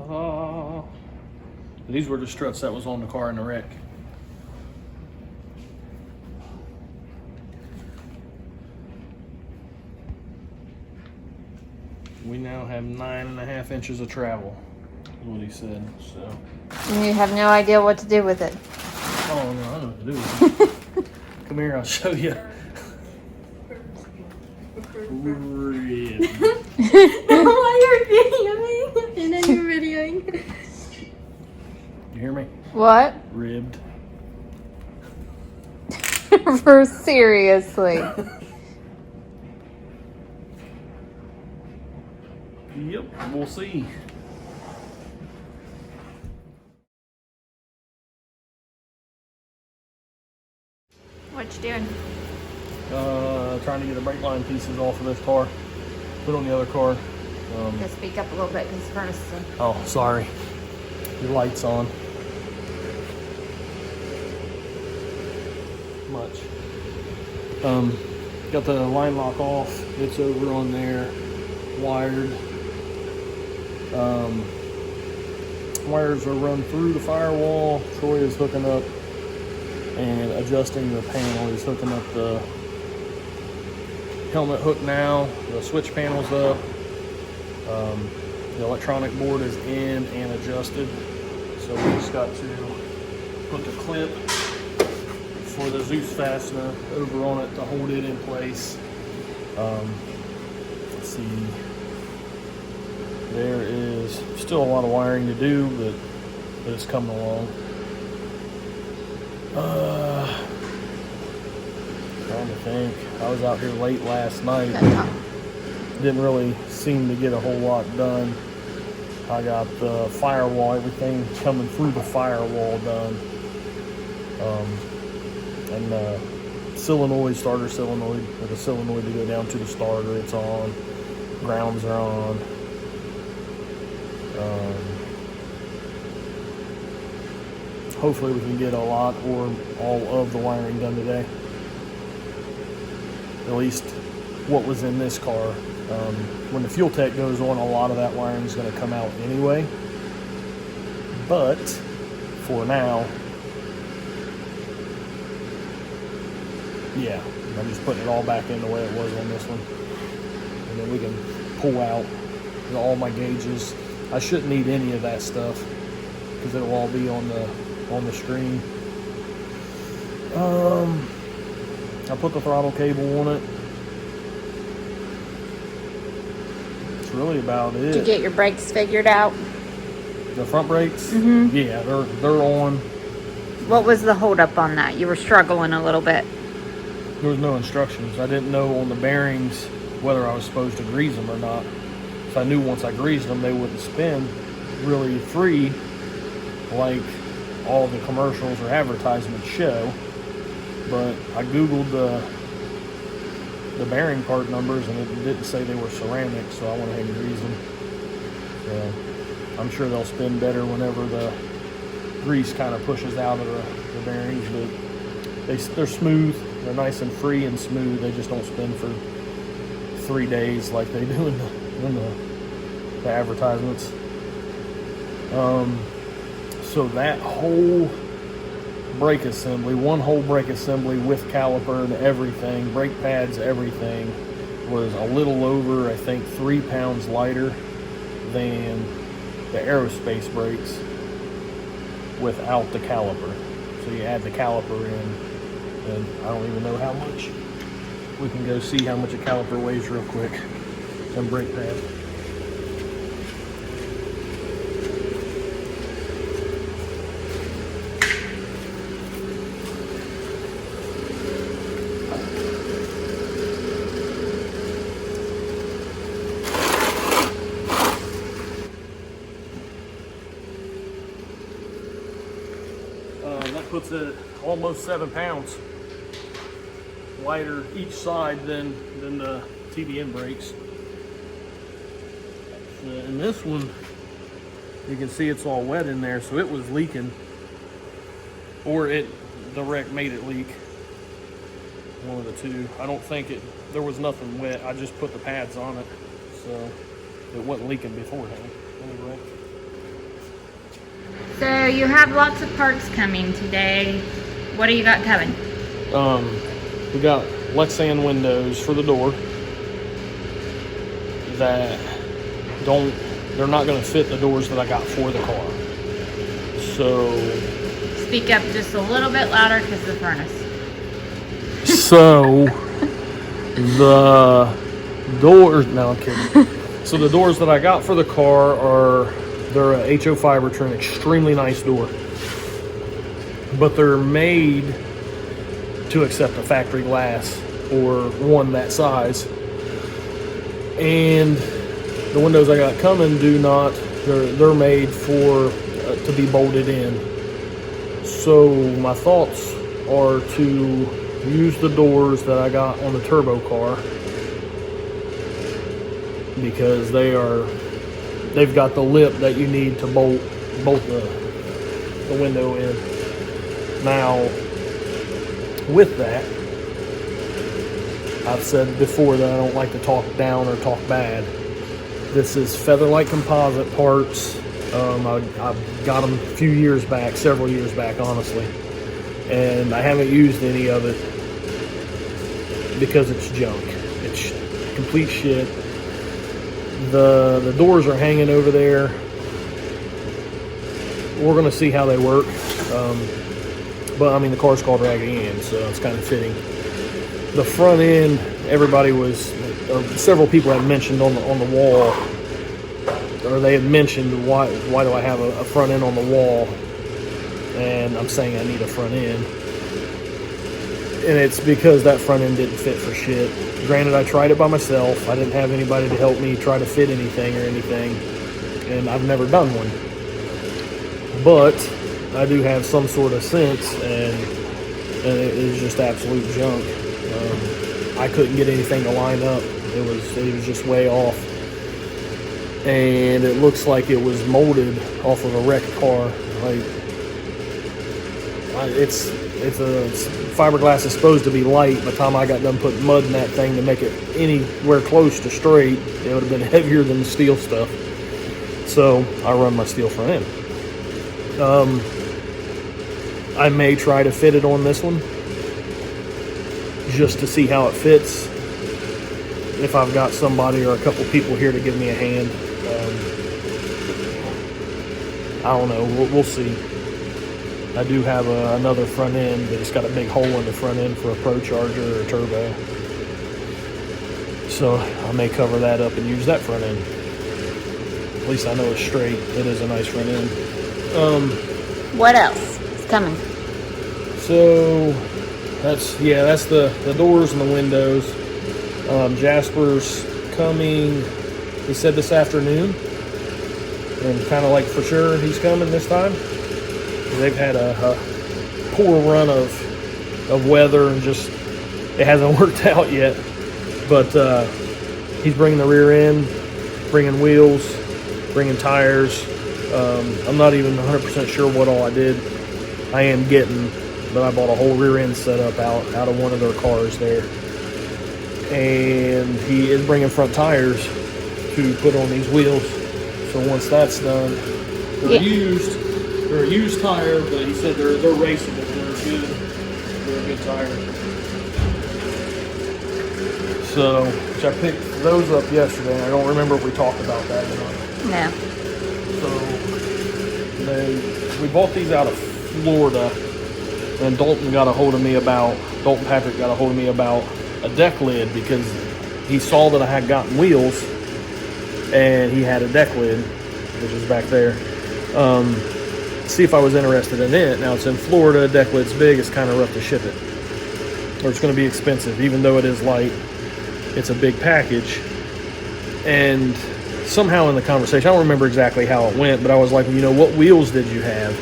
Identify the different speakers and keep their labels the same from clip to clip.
Speaker 1: Ta-da. These were the struts that was on the car in the wreck. We now have 9.5 inches of travel, is what he said. So.
Speaker 2: And you have no idea what to do with it.
Speaker 1: Oh no, I don't know what to do with it. Come here, I'll show you. Ribbed.
Speaker 3: Why you're videoing and then you're videoing?
Speaker 1: You hear me?
Speaker 2: What?
Speaker 1: Ribbed.
Speaker 2: For seriously.
Speaker 1: Yep, we'll see.
Speaker 2: What you doing?
Speaker 1: Trying to get the brake line pieces off of this car. Put on the other car.
Speaker 2: Just speak up a little bit because the furnace is in.
Speaker 1: Oh, sorry. Your light's on. Much. Got the line lock off. It's over on there. Wired. Wires are run through the firewall. Troy is hooking up and adjusting the panel. He's hooking up the helmet hook now. The switch panel's up. The electronic board is in and adjusted. So we just got to put the clip for the Zeus fastener over on it to hold it in place. Let's see. There is still a lot of wiring to do, but it's coming along. Trying to think. I was out here late last night. Didn't really seem to get a whole lot done. I got the firewall, everything coming through the firewall done. And the solenoid, starter solenoid, or the solenoid to go down to the starter, it's on. Grounds are on. Hopefully we can get a lot or all of the wiring done today. At least what was in this car. When the fuel tech goes on, a lot of that wiring is going to come out anyway. But for now, yeah, I'm just putting it all back in the way it was on this one. And then we can pull out all my gauges. I shouldn't need any of that stuff because it'll all be on the screen. I put the throttle cable on it. That's really about it.
Speaker 2: Did you get your brakes figured out?
Speaker 1: The front brakes?
Speaker 2: Mm-hmm.
Speaker 1: Yeah, they're on.
Speaker 2: What was the holdup on that? You were struggling a little bit.
Speaker 1: There was no instructions. I didn't know on the bearings whether I was supposed to grease them or not. So I knew once I greased them, they wouldn't spin really free like all the commercials or advertisements show. But I Googled the bearing part numbers and it didn't say they were ceramic, so I went ahead and greased them. So I'm sure they'll spin better whenever the grease kind of pushes out of the bearings, but they're smooth. They're nice and free and smooth. They just don't spin for 3 days like they do in the advertisements. So that whole brake assembly, one whole brake assembly with caliper and everything, brake pads, everything, was a little over, I think, 3 pounds lighter than the aerospace brakes without the caliper. So you add the caliper in, and I don't even know how much. We can go see how much a caliper weighs real quick. Some brake pad. That puts it almost 7 pounds lighter each side than the TBN brakes. And this one, you can see it's all wet in there, so it was leaking, or the wreck made it leak. One of the two. I don't think there was nothing wet. I just put the pads on it, so it wasn't leaking beforehand. Anyway,
Speaker 2: So you have lots of parts coming today. What do you got coming?
Speaker 1: We got Lexan windows for the door that they're not going to fit the doors that I got for the car. So
Speaker 2: Speak up just a little bit louder because the furnace.
Speaker 1: So the doors, no, I'm kidding. So the doors that I got for the car they're a HO fiber trim, extremely nice door. But they're made to accept a factory glass or one that size. And the windows I got coming they're made for to be bolted in. So my thoughts are to use the doors that I got on the turbo car because they've got the lip that you need to bolt the window in. Now, with that, I've said before that I don't like to talk down or talk bad. This is Featherlight composite parts. I got them a few years back, several years back, honestly. And I haven't used any of it because it's junk. It's complete shit. The doors are hanging over there. We're going to see how they work. But I mean, the car's called Raggedy Ann, so it's kind of fitting. The front end, several people had mentioned on the wall, or they had mentioned why do I have a front end on the wall, and I'm saying I need a front end, and it's because that front end didn't fit for shit. Granted, I tried it by myself. I didn't have anybody to help me try to fit anything or anything, and I've never done one. But I do have some sort of sense, and it is just absolute junk. I couldn't get anything to line up. It was just way off, and it looks like it was molded off of a wrecked car. Like it's a fiberglass is supposed to be light. By the time I got done putting mud in that thing to make it anywhere close to straight, it would have been heavier than the steel stuff. So I run my steel front end. I may try to fit it on this one just to see how it fits. If I've got somebody or a couple people here to give me a hand, I don't know. We'll see. I do have another front end, but it's got a big hole in the front end for a Pro Charger or a turbo. So I may cover that up and use that front end. At least I know it's straight. It is a nice front end.
Speaker 2: What else is coming?
Speaker 1: So that's the doors and the windows. Jasper's coming, he said this afternoon, and kind of like for sure he's coming this time. They've had a poor run of weather and just it hasn't worked out yet. But he's bringing the rear end, bringing wheels, bringing tires. I'm not even 100% sure what all I did. I am getting, but I bought a whole rear end setup out of one of their cars there. And he is bringing front tires to put on these wheels. So once that's done, they're used. They're a used tire, but he said they're raceable. They're a good tire. So, which I picked those up yesterday. I don't remember if we talked about that or not.
Speaker 2: No.
Speaker 1: So we bought these out of Florida, and Dalton Patrick got a hold of me about a deck lid because he saw that I had gotten wheels and he had a deck lid, which is back there. See if I was interested in it. Now it's in Florida, deck lid's big, it's kind of rough to ship it, or it's going to be expensive. Even though it is light, it's a big package. And somehow in the conversation, I don't remember exactly how it went, but I was like, you know, what wheels did you have?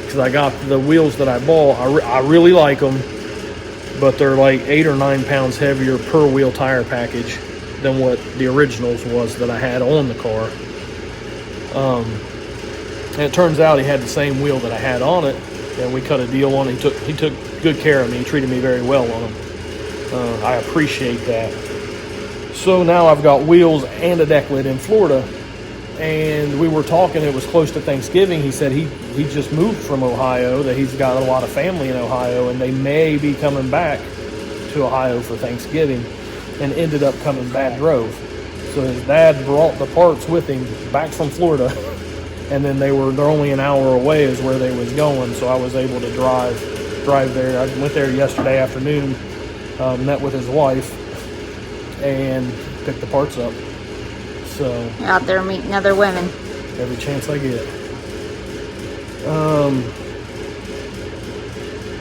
Speaker 1: Because I got the wheels that I bought. I really like them, but they're like 8 or 9 pounds heavier per wheel tire package than what the originals was that I had on the car. And it turns out he had the same wheel that I had on it, and we cut a deal on it. He took good care of me. He treated me very well on them. I appreciate that. So now I've got wheels and a deck lid in Florida, And we were talking, it was close to Thanksgiving. He said he just moved from Ohio, that he's got a lot of family in Ohio, and they may be coming back to Ohio for Thanksgiving, and ended up coming back, drove. So his dad brought the parts with him back from Florida, and then they're only an hour away is where they was going, so I was able to drive there. I went there yesterday afternoon, met with his wife, and picked the parts up. So
Speaker 2: You're out there meeting other women.
Speaker 1: every chance I get.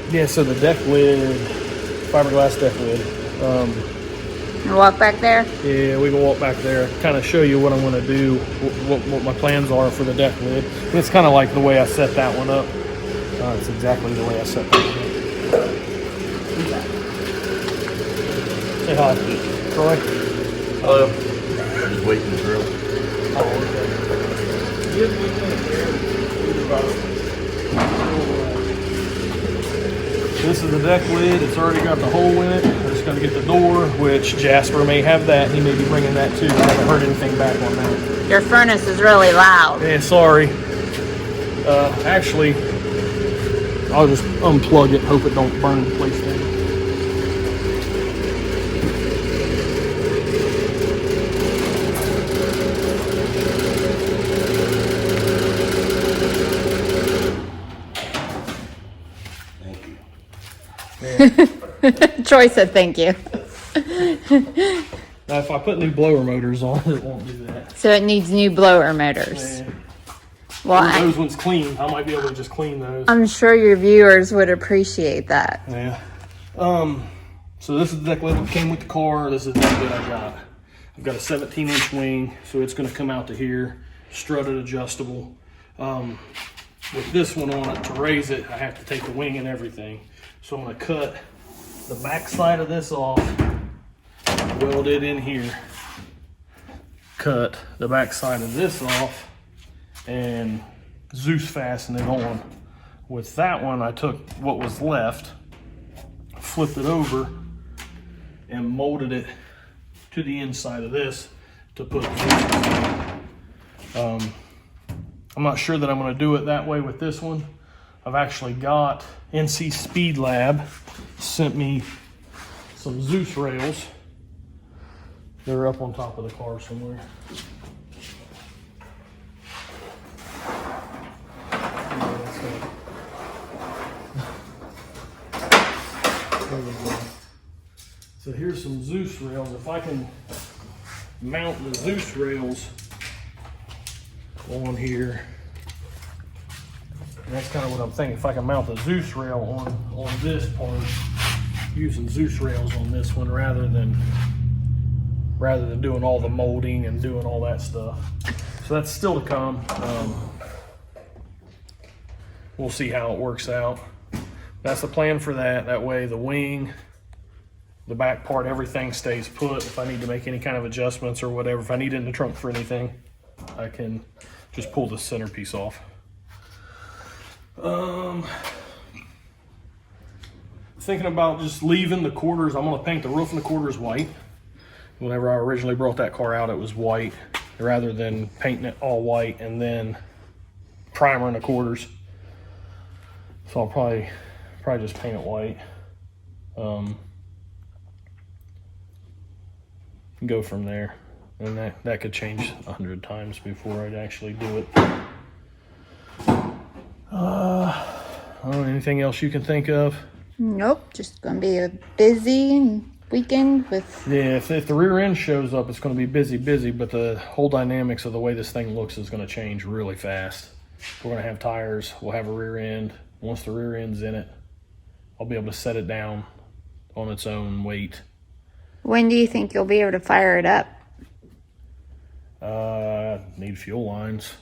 Speaker 1: Yeah, so the deck lid, fiberglass deck lid.
Speaker 2: You walk back there?
Speaker 1: Yeah, we can walk back there, kind of show you what I'm going to do, what my plans are for the deck lid. It's kind of like the way I set that one up. It's exactly the way I set that one up. Say hi, Troy.
Speaker 4: Hello. I'm just waiting to drill.
Speaker 1: This is the deck lid. It's already got the hole in it. I'm just going to get the door, which Jasper may have that. He may be bringing that too. I haven't heard anything back on that.
Speaker 2: Your furnace is really loud.
Speaker 1: Yeah, sorry. Actually, I'll just unplug it, hope it don't burn the place down.
Speaker 2: Troy said thank you.
Speaker 1: Now, if I put new blower motors on, it won't do that.
Speaker 2: So it needs new blower motors.
Speaker 1: Yeah.
Speaker 2: Well,
Speaker 1: Those ones clean. I might be able to just clean those.
Speaker 2: I'm sure your viewers would appreciate that.
Speaker 1: Yeah. So this is the deck lid that came with the car. This is the deck lid I got. I've got a 17-inch wing, so it's going to come out to here, strutted adjustable. With this one on it, to raise it, I have to take the wing and everything. So I'm going to cut the back side of this off, weld it in here, cut the back side of this off, and Zeus fasten it on. With that one, I took what was left, flipped it over, and molded it to the inside of this to put Zeus. I'm not sure that I'm going to do it that way with this one. I've actually got NC Speed Lab sent me some Zeus rails. They're up on top of the car somewhere. So here's some Zeus rails. If I can mount the Zeus rails on here, and that's kind of what I'm thinking. If I can mount the Zeus rail on this part, using Zeus rails on this one rather than doing all the molding and doing all that stuff. So that's still to come. We'll see how it works out. That's the plan for that. That way the wing, the back part, everything stays put. If I need to make any kind of adjustments or whatever, if I need it in the trunk for anything, I can just pull the centerpiece off. Thinking about just leaving the quarters. I'm gonna paint the roof and the quarters white. Whenever I originally brought that car out, it was white, rather than painting it all white and then primering the quarters. So I'll probably just paint it white. Go from there, and that could change 100 times before I'd actually do it. Anything else you can think of?
Speaker 2: Nope, just gonna be a busy weekend with...
Speaker 1: Yeah, if the rear end shows up, it's gonna be busy, but the whole dynamics of the way this thing looks is gonna change really fast. We're gonna have tires, we'll have a rear end. Once the rear end's in it, I'll be able to set it down on its own weight.
Speaker 2: When do you think you'll be able to fire it up?
Speaker 1: Need fuel lines.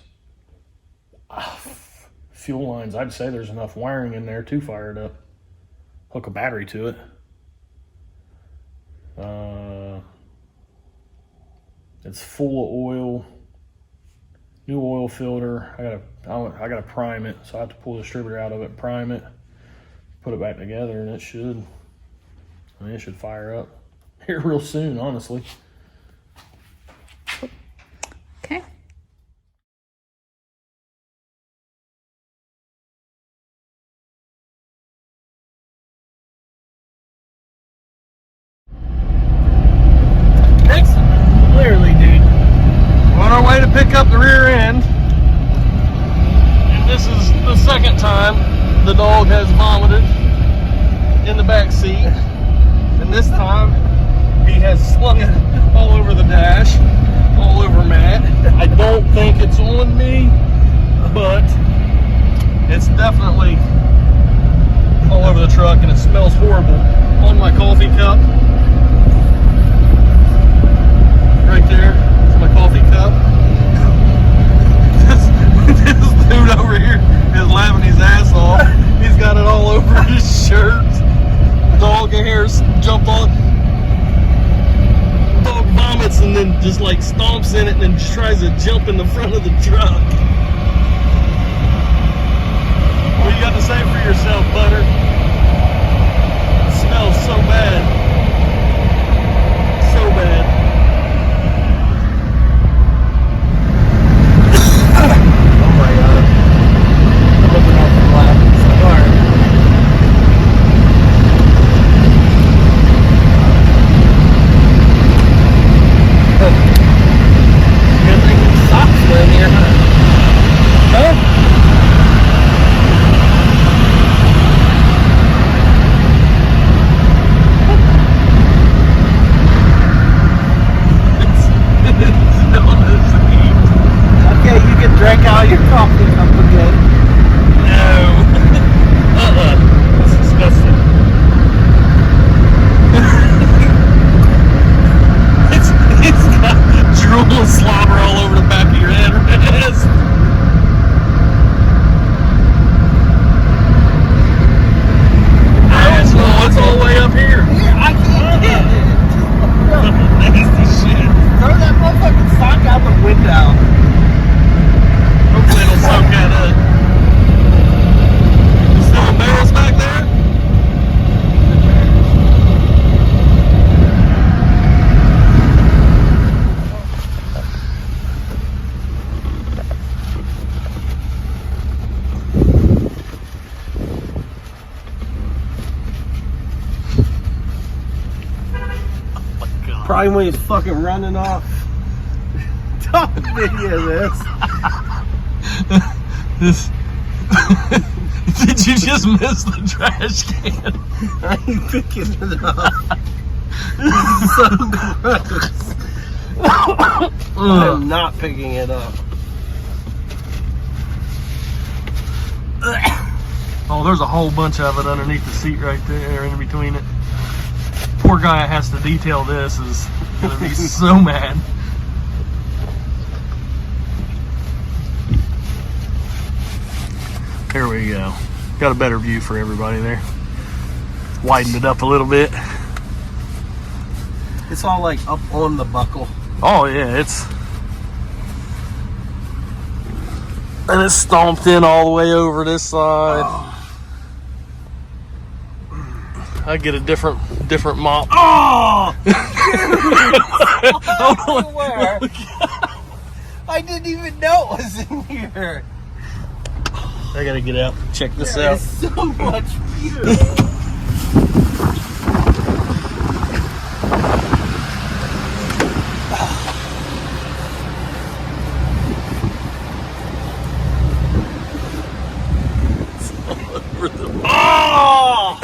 Speaker 1: Fuel lines, I'd say there's enough wiring in there to fire it up. Hook a battery to it. It's full of oil. New oil filter. I gotta prime it, so I have to pull the distributor out of it, prime it, put it back together, and it should fire up here real soon, honestly.
Speaker 2: Okay.
Speaker 1: pick up the rear end, and this is the second time the dog has vomited in the back seat, and this time he has slung it all over the dash, all over Matt. I don't think it's on me, but it's definitely all over the truck, and it smells horrible. On my coffee cup, right there, it's my coffee cup. This dude over here is laughing his ass off. He's got it all over his shirt. Dog hairs jump on. Dog vomits and then just like stomps in it and then just tries to jump in the front of the truck. What do you got to say for yourself, Butter? It smells so bad. So bad. Oh my god. I'm looking out for the laugh. Sorry. Good thing the socks were in here, huh? Huh? Okay, you can drink out your coffee cup again. No. That's disgusting. It's got drool and slobber all over the back of your head. It's all the way up here.
Speaker 5: I can't get it.
Speaker 1: Nasty shit.
Speaker 5: Throw that motherfucking sock out the window.
Speaker 1: Hopefully it'll soak that up. You still embarrassed back there?
Speaker 5: Probably when he's fucking running off. Don't video this.
Speaker 1: This. Did you just miss the trash can?
Speaker 5: I ain't picking it up. This is so gross. I'm not picking it up.
Speaker 1: Oh, there's a whole bunch of it underneath the seat right there, in between it. Poor guy that has to detail this is gonna be so mad. There we go. Got a better view for everybody there. Widened it up a little bit.
Speaker 5: It's all like up on the buckle.
Speaker 1: Oh yeah, and it's stomped in all the way over this side.
Speaker 5: Oh.
Speaker 1: I get a different mop.
Speaker 5: Oh! Everywhere. I didn't even know it was in here.
Speaker 1: I gotta get out and check this
Speaker 5: There
Speaker 1: out.
Speaker 5: is so much view. Oh!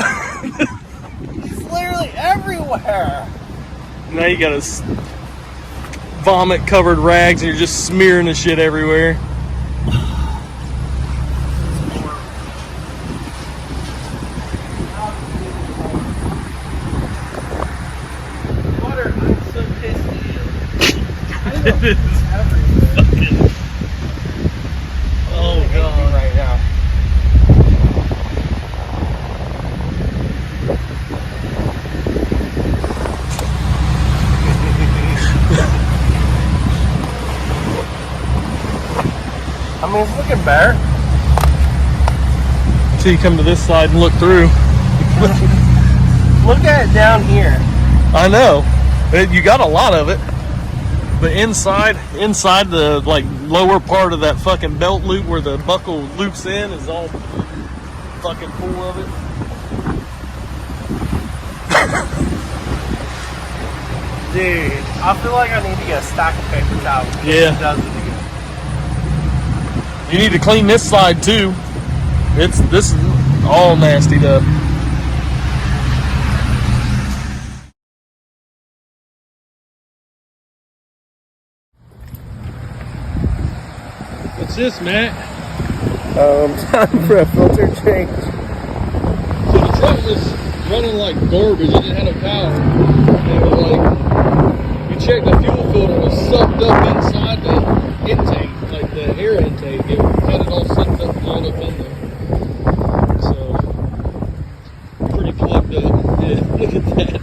Speaker 5: It's literally everywhere.
Speaker 1: Now you got vomit covered rags and you're just smearing the shit everywhere.
Speaker 5: Water, I'm so pissed at you.
Speaker 1: It is fucking. Oh god.
Speaker 5: Right now. I mean, it's looking better.
Speaker 1: Until you come to this side and look through.
Speaker 5: Look at it down here.
Speaker 1: I know. You got a lot of it. But inside the like lower part of that fucking belt loop where the buckle loops in is all fucking full of it.
Speaker 5: Dude, I feel like I need to get a stack of paper towels.
Speaker 1: Yeah.
Speaker 5: It does it again.
Speaker 1: You need to clean this side too. This is all nasty up. What's this, Matt?
Speaker 5: Time for a filter change.
Speaker 1: So the truck was running like garbage. It didn't have no power. And it was like, you checked the fuel filter, it was sucked up inside the intake, like the air intake. It had it all sucked up, all up in there. So, pretty plugged up. Yeah, look at that.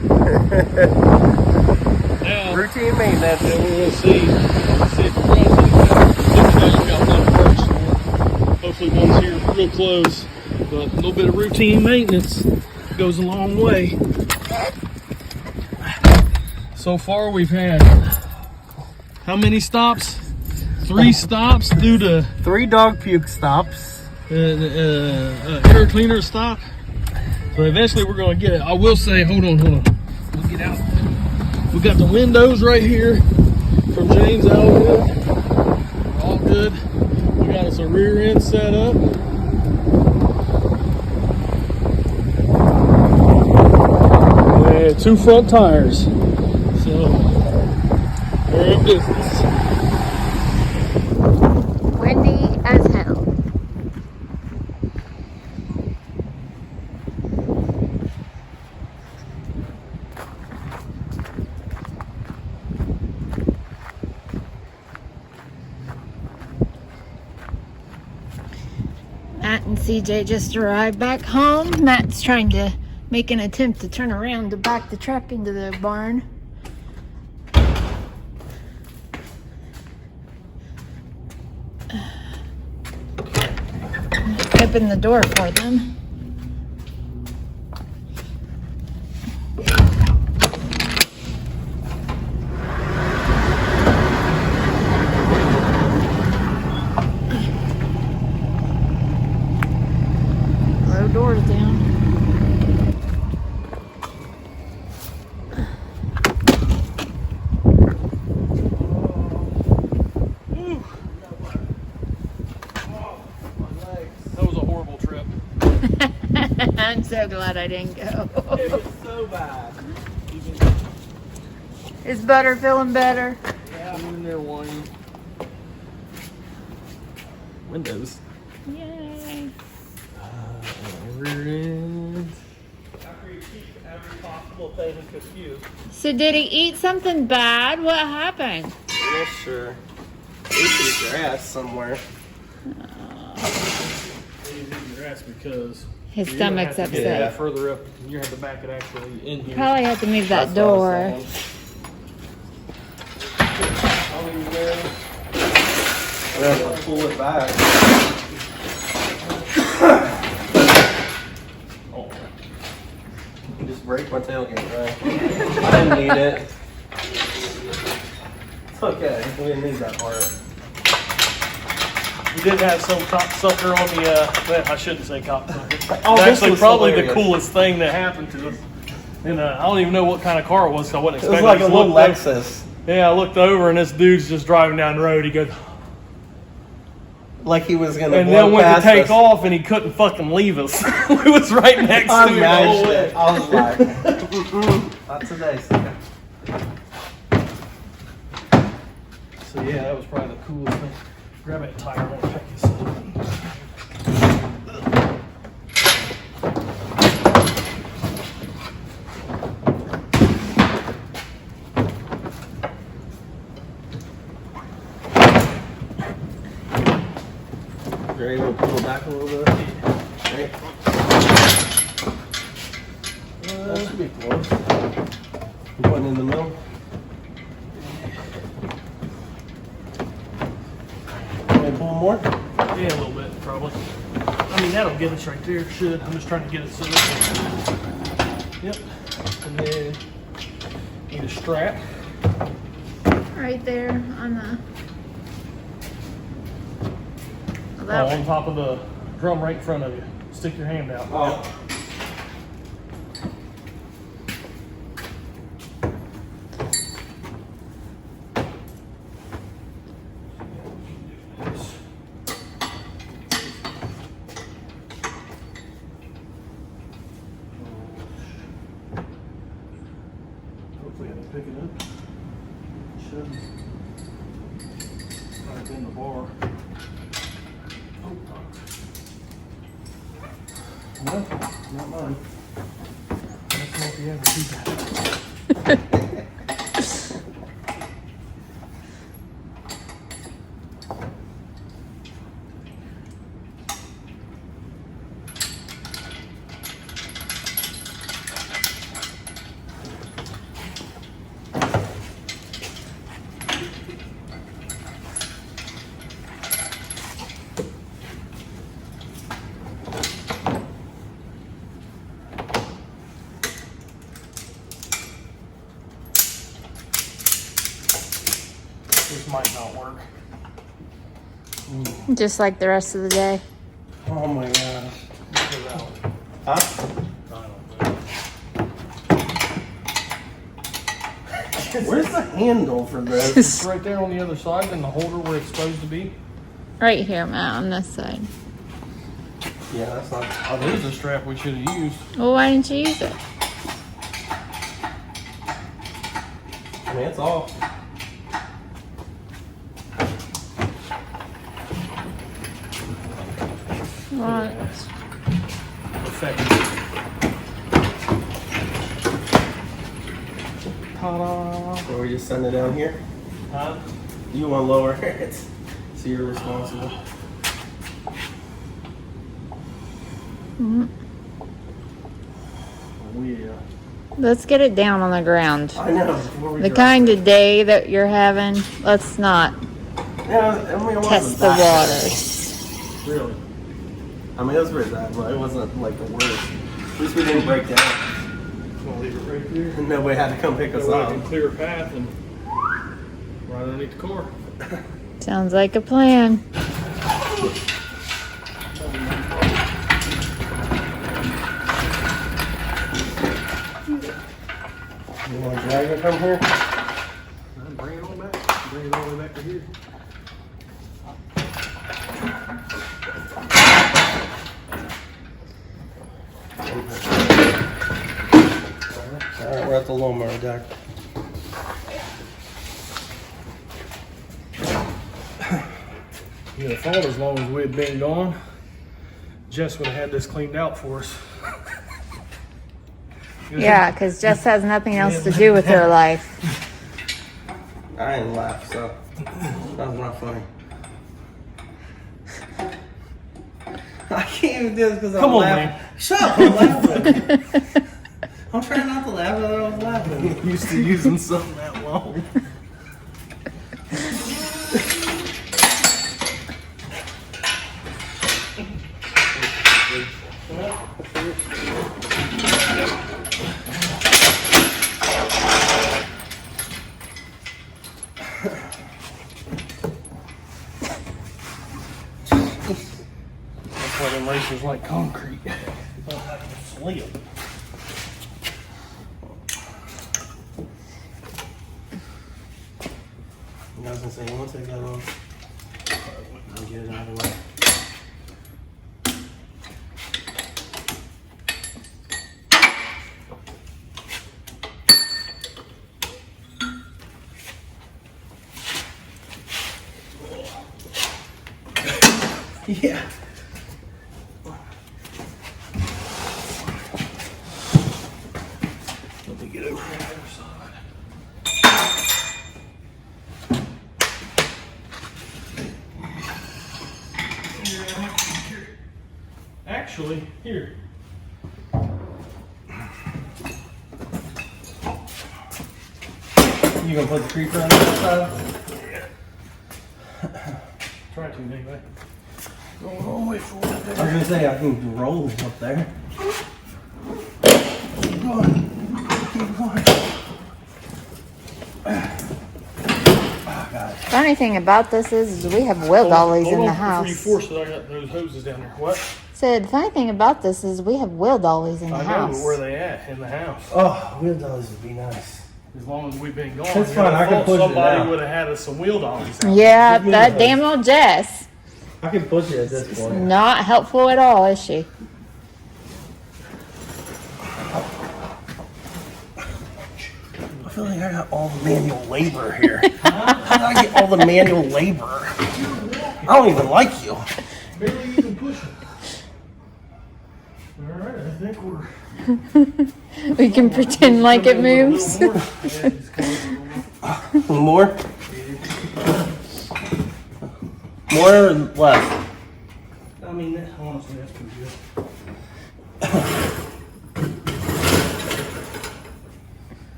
Speaker 1: Now,
Speaker 5: Routine maintenance.
Speaker 1: yeah, we're gonna see if the runs anything. Got one first. Hopefully one's here real close. But a little bit of routine maintenance goes a long way. So far we've had how many stops? 3 stops due to
Speaker 5: 3 dog puke stops.
Speaker 1: air cleaner stop. So eventually we're gonna get it. I will say, hold on. We'll get out. We got the windows right here from James Elwood. All good. We got us a rear end set up. And 2 front tires. So we're in business.
Speaker 2: Windy as hell. Matt and CJ just arrived back home. Matt's trying to make an attempt to turn around to back the truck into the barn. Open the door for them. Blow doors down.
Speaker 1: That was a horrible trip.
Speaker 2: I'm so glad I didn't go.
Speaker 5: It was so bad.
Speaker 2: Is Butter feeling better?
Speaker 1: Yeah, I'm in there whining. Windows.
Speaker 2: Yay.
Speaker 1: Rear end.
Speaker 5: After you keep every possible thing he could use.
Speaker 2: So did he eat something bad? What happened?
Speaker 5: Yeah, sure. This is grass somewhere.
Speaker 1: He's eating your ass because
Speaker 2: His
Speaker 1: you're gonna
Speaker 2: stomach's
Speaker 1: have to get
Speaker 2: upset.
Speaker 1: that further up. You have to back it actually in here.
Speaker 2: Probably have to move that
Speaker 5: That's what I was
Speaker 2: door.
Speaker 5: saying. I'm gonna have to pull it back.
Speaker 1: Oh.
Speaker 5: Just break my tailgate, right? I didn't need it. It's okay. We didn't need that part.
Speaker 1: We did have some cocksucker on the, well, I shouldn't say cocksucker.
Speaker 5: Oh, this
Speaker 1: Actually,
Speaker 5: was
Speaker 1: probably the
Speaker 5: hilarious.
Speaker 1: coolest thing that happened to us. And I don't even know what kind of car it was, so I wasn't
Speaker 5: It was
Speaker 1: expecting
Speaker 5: like
Speaker 1: it.
Speaker 5: a
Speaker 1: Just
Speaker 5: little
Speaker 1: looked over-
Speaker 5: Lexus.
Speaker 1: Yeah, I looked over and this dude's just driving down the road. He goes,
Speaker 5: Like he was gonna
Speaker 1: and
Speaker 5: blow
Speaker 1: then went to
Speaker 5: past
Speaker 1: take
Speaker 5: us.
Speaker 1: off and he couldn't fucking leave us. We was right next
Speaker 5: I
Speaker 1: to him the whole
Speaker 5: matched
Speaker 1: way.
Speaker 5: it. I was like, not today, sucker.
Speaker 1: So yeah, that was probably the coolest thing. Grab that tire, I want to check this out.
Speaker 5: You're able to pull it back a little bit. Right. That should be close. One in the middle. Maybe pull more?
Speaker 1: Yeah, a little bit, probably. I mean, that'll get us right there. Should. I'm just trying to get it so that. Yep. And then need a strap.
Speaker 2: Right there on the.
Speaker 1: Oh, on top of the drum right in front of you. Stick your hand out.
Speaker 5: Oh.
Speaker 1: No, not mine. I don't know if you ever do that. This might not work.
Speaker 2: Just like the rest of the day.
Speaker 5: Oh my gosh. Huh? Where's the handle for this?
Speaker 1: It's right there on the other side in the holder where it's supposed to be.
Speaker 2: Right here, Matt, on this side.
Speaker 5: Yeah, that's not.
Speaker 1: Oh, there's a strap we should have used.
Speaker 2: Well, why didn't you use it?
Speaker 5: I mean, it's off.
Speaker 2: Right.
Speaker 1: Effective. Ta-da!
Speaker 5: So we just send it down here.
Speaker 1: Huh?
Speaker 5: You want to lower it, so you're responsible.
Speaker 1: Oh, yeah.
Speaker 2: Let's get it down on the ground.
Speaker 5: I know. before we
Speaker 2: The
Speaker 5: drive.
Speaker 2: kind of day that you're having, let's not
Speaker 5: Yeah, I mean, it wasn't
Speaker 2: test the
Speaker 5: that
Speaker 2: waters.
Speaker 1: Really?
Speaker 5: bad. I mean, it was pretty bad, but it wasn't like the worst. At least we didn't break down.
Speaker 1: Gonna leave it right there.
Speaker 5: And nobody had to come pick us
Speaker 1: That way I
Speaker 5: up.
Speaker 1: can clear a path and right underneath the car.
Speaker 2: Sounds like a plan.
Speaker 5: You want to drag it from here?
Speaker 1: Bring it on back. Bring it all the way back to here.
Speaker 5: Alright, we're at the lawnmower deck.
Speaker 1: You'd have thought as long as we had been gone, Jess would have had this cleaned out for us.
Speaker 2: Yeah, because Jess has nothing else to do with her life.
Speaker 5: I didn't laugh, so that was not funny. I can't even do this because I'm
Speaker 1: Come on,
Speaker 5: laughing.
Speaker 1: man.
Speaker 5: Shut up, I'm laughing. I'm trying not to laugh, but I was laughing.
Speaker 1: I'm used to using something that long. That's why them racers like concrete. They don't have to slip.
Speaker 5: I was gonna say, once I got off, I'll get it out of the way. Yeah.
Speaker 1: Let me get over on the other side. Actually, here.
Speaker 5: You gonna put the creeper on the other side?
Speaker 1: Try to anyway. Going all the way forward
Speaker 5: I was
Speaker 1: there.
Speaker 5: gonna say, I can roll it up there. Keep going. Keep going. Oh, God.
Speaker 2: Funny thing about this is we have wheel dollies in the
Speaker 1: Before you
Speaker 2: house.
Speaker 1: force it, I got those hoses down there. What?
Speaker 2: Said the funny thing about this is we have wheel dollies in the
Speaker 1: I know,
Speaker 2: house.
Speaker 1: but where they at in the house?
Speaker 5: Oh, wheel dollies would be nice.
Speaker 1: As long as we've been gone.
Speaker 5: That's
Speaker 1: you
Speaker 5: fine,
Speaker 1: know,
Speaker 5: I can
Speaker 1: thought
Speaker 5: push it
Speaker 1: somebody
Speaker 5: out.
Speaker 1: would have had us some wheel dollies out.
Speaker 2: Yeah,
Speaker 5: Give me
Speaker 2: that
Speaker 5: the
Speaker 2: damn old Jess.
Speaker 5: I can push it at this point.
Speaker 2: Not helpful at all, is she?
Speaker 5: I feel like I got all the manual labor here. I get all the manual labor. I don't even like you.
Speaker 1: Barely even pushing. All right, I think we're.
Speaker 2: We can pretend like it moves.
Speaker 5: A little more? More or less?
Speaker 1: I mean, honestly, that's pretty good.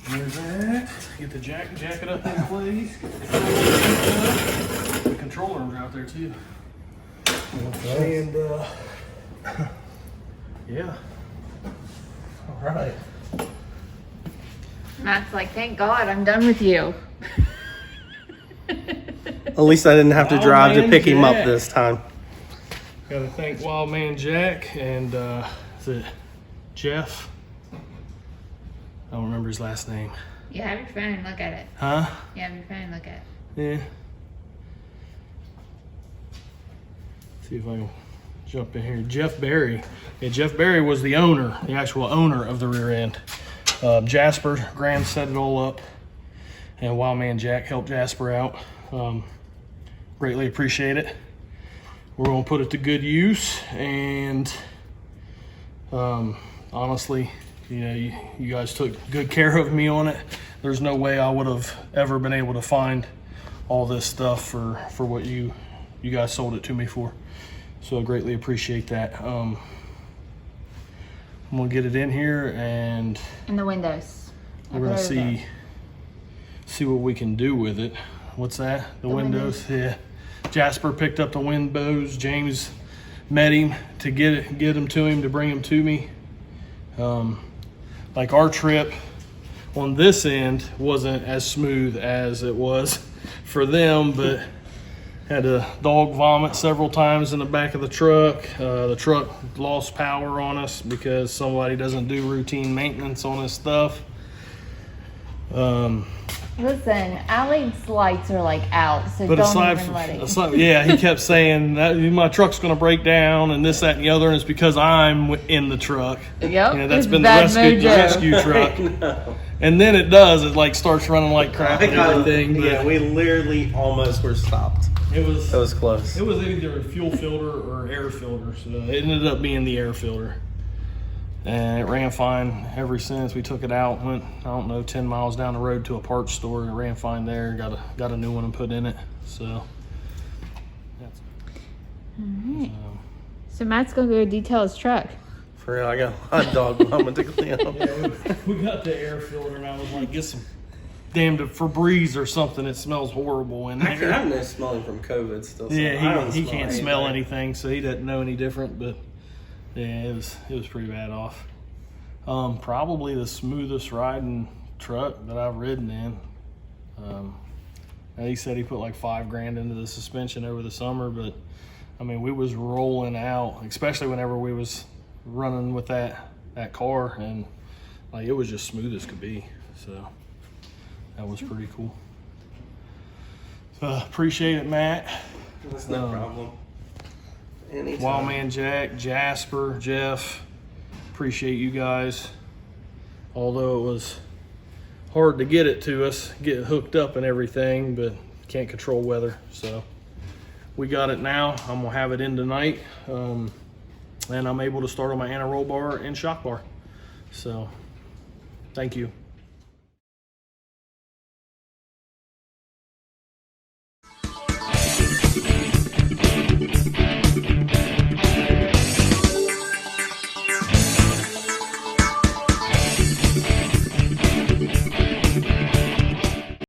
Speaker 1: There's that. Get the jacket up in place. The control arms are out there too. And yeah.
Speaker 5: All right.
Speaker 2: Matt's like, thank God I'm done with you.
Speaker 5: At least I didn't have to drive to pick him up this time.
Speaker 1: Gotta thank Wild Man Jack and is it Jeff? I don't remember his last name.
Speaker 2: Yeah, have your phone, look at it.
Speaker 1: Huh?
Speaker 2: Yeah, have your phone, look at it.
Speaker 1: Yeah. See if I can jump in here. Jeff Berry. Yeah, Jeff Berry was the owner, the actual owner of the rear end. Jasper Graham set it all up, and Wild Man Jack helped Jasper out. Greatly appreciate it. We're gonna put it to good use, and honestly, you know, you guys took good care of me on it. There's no way I would have ever been able to find all this stuff for what you guys sold it to me for. So I greatly appreciate that. I'm gonna get it in here, and
Speaker 2: And the windows.
Speaker 1: we're gonna see what we can do with it. What's that? The windows? Yeah. Jasper picked up the windows. James met him to get them to him, to bring them to me. Like our trip on this end wasn't as smooth as it was for them, but had a dog vomit several times in the back of the truck. The truck lost power on us because somebody doesn't do routine maintenance on his stuff.
Speaker 2: Listen, Alec's lights are like out, so
Speaker 1: But
Speaker 2: don't even let it.
Speaker 1: yeah, he kept saying that my truck's going to break down and this, that, and the other, and it's because I'm in the truck.
Speaker 2: Yep,
Speaker 1: You know, that's
Speaker 2: it's
Speaker 1: been the
Speaker 2: bad
Speaker 1: rescue
Speaker 2: mojo.
Speaker 1: truck. And then it does. It like starts running like crap and everything. But
Speaker 5: Yeah, we literally almost were stopped.
Speaker 1: it was
Speaker 5: close.
Speaker 1: It was either a fuel filter or air filter, so it ended up being the air filter. And it ran fine ever since. We took it out, went, I don't know, 10 miles down the road to a parts store. It ran fine there. Got a new one and put in it. So that's
Speaker 2: Alright. So Matt's gonna go detail his truck.
Speaker 5: For real, I got a hot dog vomit to clean up.
Speaker 1: yeah, we got the air filter, and I was like, get some damn Febreze or something. It smells horrible in there.
Speaker 5: I'm just smelling from COVID still. So I
Speaker 1: Yeah,
Speaker 5: don't
Speaker 1: he can't smell
Speaker 5: anything.
Speaker 1: anything, so he doesn't know any different. But yeah, it was pretty bad off. Probably the smoothest riding truck that I've ridden in. He said he put like $5,000 into the suspension over the summer, but I mean, we was rolling out, especially whenever we was running with that car, and like it was just smooth as could be. So that was pretty cool. So appreciate it, Matt.
Speaker 5: That's no problem. Anytime.
Speaker 1: Wild Man Jack, Jasper, Jeff, appreciate you guys. Although it was hard to get it to us, get it hooked up and everything, but can't control weather. So we got it now. I'm gonna have it in tonight. And I'm able to start on my anti-roll bar and shock bar. So thank you.